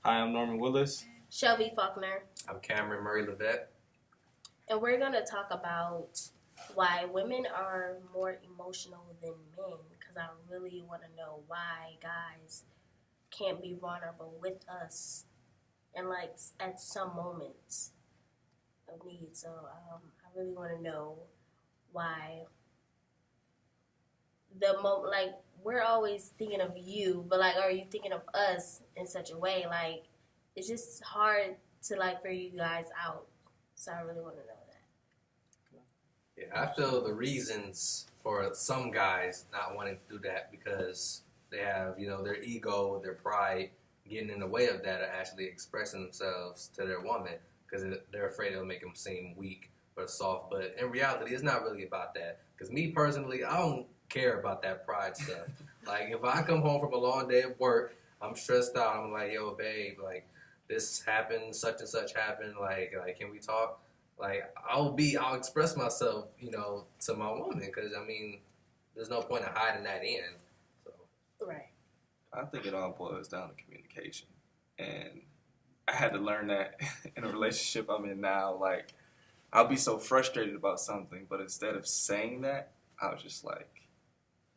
Hi, I'm Norman Willis. Shelby Faulkner. I'm Cameron Murray Levette. And we're going to talk about why women are more emotional than men. Because I really want to know why guys can't be vulnerable with us and like at some moments of need. So I really want to know why we're always thinking of you, but like, are you thinking of us in such a way? Like, it's just hard to like figure you guys out. So I really want to know that. Yeah, I feel the reasons for some guys not wanting to do that because they have, their ego, their pride getting in the way of that, or actually expressing themselves to their woman because they're afraid it'll make them seem weak or soft. But in reality, it's not really about that. Because me personally, I don't care about that pride stuff. Like, if I come home from a long day of work, I'm stressed out. I'm like, yo, babe, like, this happened, such and such happened. Like, can we talk? Like, I'll express myself, to my woman. Because, there's no point in hiding that in. So. Right. I think it all boils down to communication. And I had to learn that in a relationship I'm in now. Like, I'll be so frustrated about something, but instead of saying that, I'll just,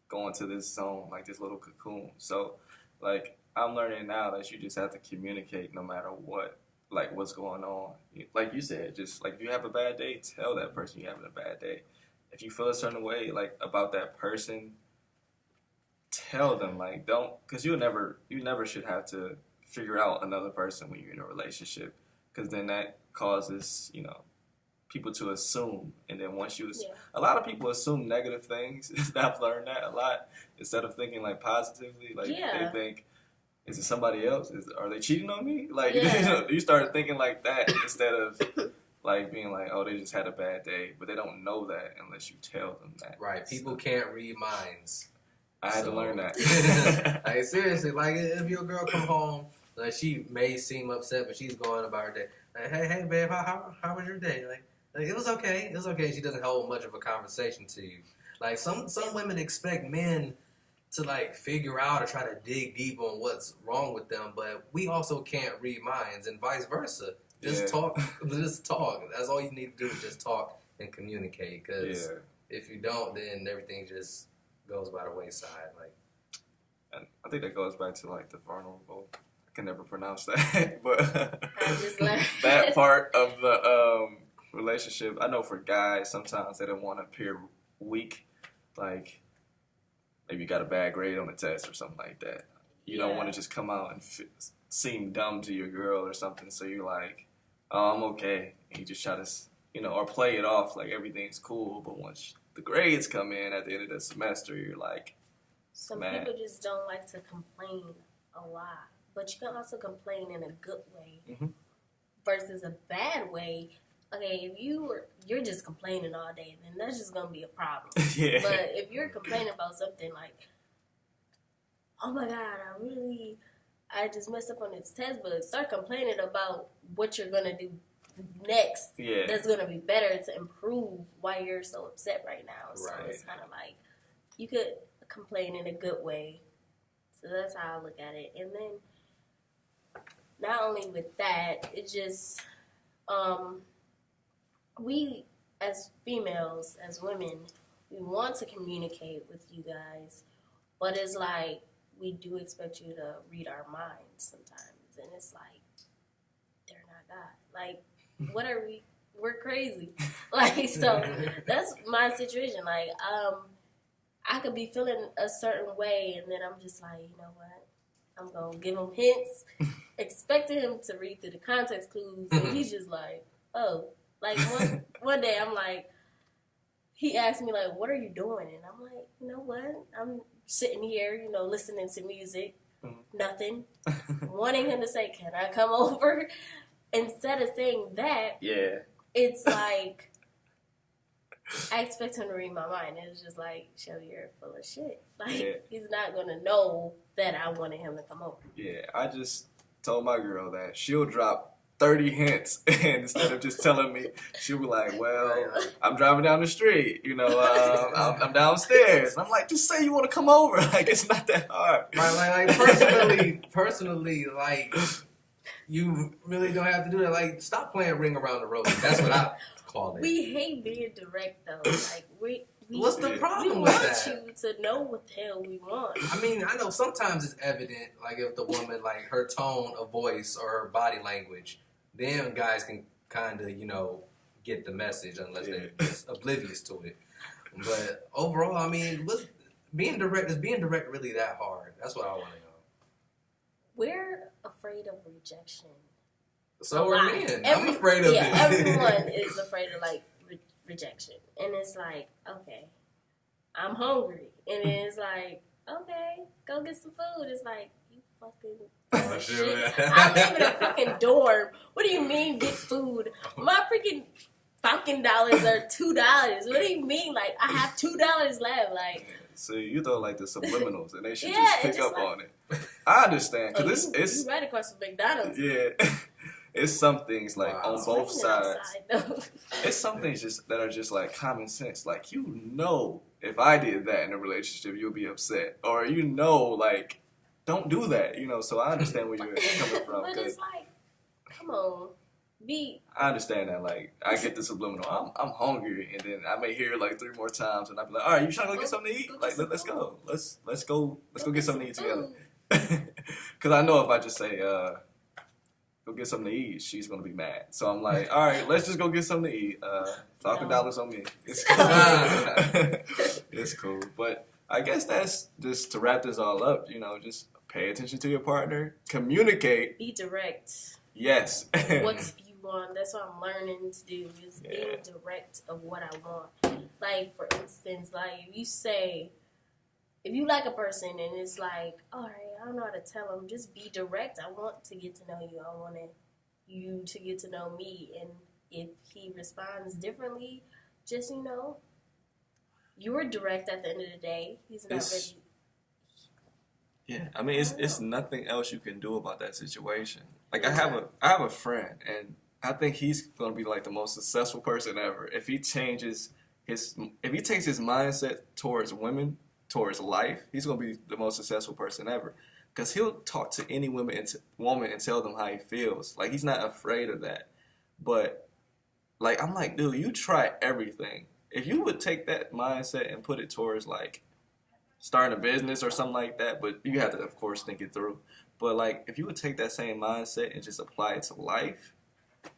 go into this zone, like this little cocoon. So, I'm learning now that you just have to communicate no matter what, what's going on. Like you said, just, if you have a bad day, tell that person you're having a bad day. If you feel a certain way, about that person, tell them, don't, because you never should have to figure out another person when you're in a relationship, because then that causes, people to assume, and then once you, a lot of people assume negative things. I've learned that a lot. Instead of thinking positively, they think, is it somebody else? Are they cheating on me? You start thinking like that instead of being oh, they just had a bad day, but they don't know that unless you tell them that. Right. People can't read minds. I had to learn that. Seriously, if your girl come home, she may seem upset, but she's going about her day. Hey, babe, how was your day? It was okay. It was okay. She doesn't hold much of a conversation to you. Some women expect men to figure out or try to dig deep on what's wrong with them, but we also can't read minds, and vice versa. Just talk. Just talk. That's all you need to do is just talk and communicate. Because if you don't, then everything just goes by the wayside. And I think that goes back to the vulnerable. I can never pronounce that, but that part of the relationship. I know for guys, sometimes they don't want to appear weak, maybe you got a bad grade on a test or something like that. You don't want to just come out and seem dumb to your girl or something, so you're oh, I'm okay, and you just try to, or play it off like everything's cool, but once the grades come in at the end of the semester, you're Some mad. People just don't like to complain a lot, but you can also complain in a good way versus a bad way. Okay, if you're just complaining all day, then that's just gonna be a problem. But if you're complaining about something oh my God, I just messed up on this test, but start complaining about what you're gonna do next. That's gonna be better to improve why you're so upset right now. So it's kind of you could complain in a good way. So that's how I look at it. And then not only with that, it just we as females, as women, we want to communicate with you guys, but it's we do expect you to read our minds sometimes, and it's they're not God. What are we? We're crazy. So that's my situation. I could be feeling a certain way, and then I'm just you know what? I'm gonna give him hints, expecting him to read through the context clues, and he's just oh. One day I'm he asked me what are you doing? And I'm you know what? I'm sitting here, listening to music, nothing, wanting him to say, can I come over? Instead of saying that, it's I expect him to read my mind. It's just Shelby, you're full of shit. He's not going to know that I wanted him to come over. Yeah, I just told my girl that she'll drop 30 hints, and instead of just telling me, she'll be well, I'm driving down the street, I'm downstairs. And I'm just say you want to come over. It's not that hard. Personally, you really don't have to do that. Like, stop playing Ring Around the Rosy. That's what I call it. We hate being direct though. Like we What's the we problem want with that? you to know what the hell we want. I mean, I know sometimes it's evident, like if the woman, like her tone of voice or her body language, then guys can kind of, get the message unless they're just oblivious to it. But overall, I mean, is being direct really that hard? That's what I want to know. We're afraid of rejection. So are men. I'm afraid of it. Yeah, everyone is afraid of like rejection, and it's like, okay, I'm hungry, and then it's like, okay, go get some food. It's like, you fucking shit. I live in a fucking dorm. What do you mean get food? My freaking fucking dollars are $2. What do you mean? Like, I have $2 left. Like, so you throw like the subliminals, and they should Yeah, just pick it's just up like- on it. I understand because it's you right across from McDonald's. yeah, it's some things like Wow. on It's both raining sides. outside, though. It's some things just that are just like common sense. Like if I did that in a relationship, you'll be upset, or like don't do that. So I understand where you're coming from. But 'Cause it's like, come on, I understand that. Like I get the subliminal. I'm hungry, and then I may hear it like 3 more times, and I'll be like, all right, you trying to go get something to eat? Go get Like some let's food. go. Let's go get something to eat together. Food. Because I know if I just say, go get something to eat, she's going to be mad. So I'm like, all right, let's just go get something to eat. $5 on me. It's cool. It's cool. But I guess that's just to wrap this all up, just pay attention to your partner. Communicate. Be direct. Yes. What you want. That's what I'm learning to do is being direct of what I want. Like, for instance, like if you like a person and it's like, all right, I don't know how to tell them, just be direct. I want to get to know you. I want you to get to know me. And if he responds differently, just, you were direct at the end of the day. He's not ready. Yeah, I mean, it's nothing else you can do about that situation. Like I have a friend, and I think he's gonna be like the most successful person ever if he takes his mindset towards women, towards life. He's gonna be the most successful person ever because he'll talk to any woman and tell them how he feels. Like he's not afraid of that. But like I'm like, dude, you try everything. If you would take that mindset and put it towards like starting a business or something like that, but you have to, of course, think it through. But like, if you would take that same mindset and just apply it to life,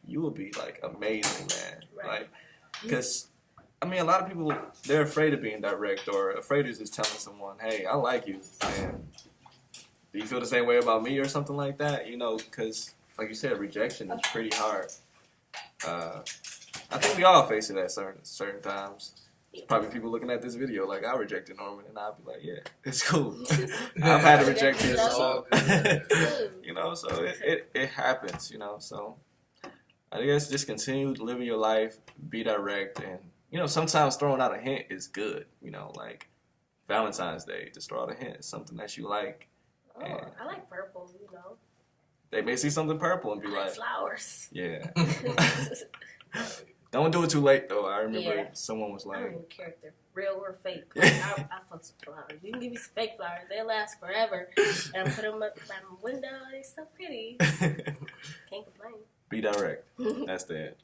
you would be like amazing, man. Right. Like, because I mean, a lot of people they're afraid of being direct or afraid of just telling someone, "Hey, I like you," and do you feel the same way about me or something like that? Because like you said, rejection is pretty hard. I think we all face it at certain times. Probably people looking at this video like I rejected Norman, and I'll be like, yeah, it's cool. I've had to reject you, so so it happens, So I guess just continue living your life, be direct, and sometimes throwing out a hint is good. Like Valentine's Day, just throw out a hint, it's something that you like. Oh, I like purple, They may see something purple and be I like, like flowers. yeah. Don't do it too late, though. I remember Yeah. someone was I don't like, even care if they're real or fake. Like, I fuck with flowers. You can give me some fake flowers. They'll last forever. And I put them up by my window. They're so pretty. Can't complain. be direct. That's that.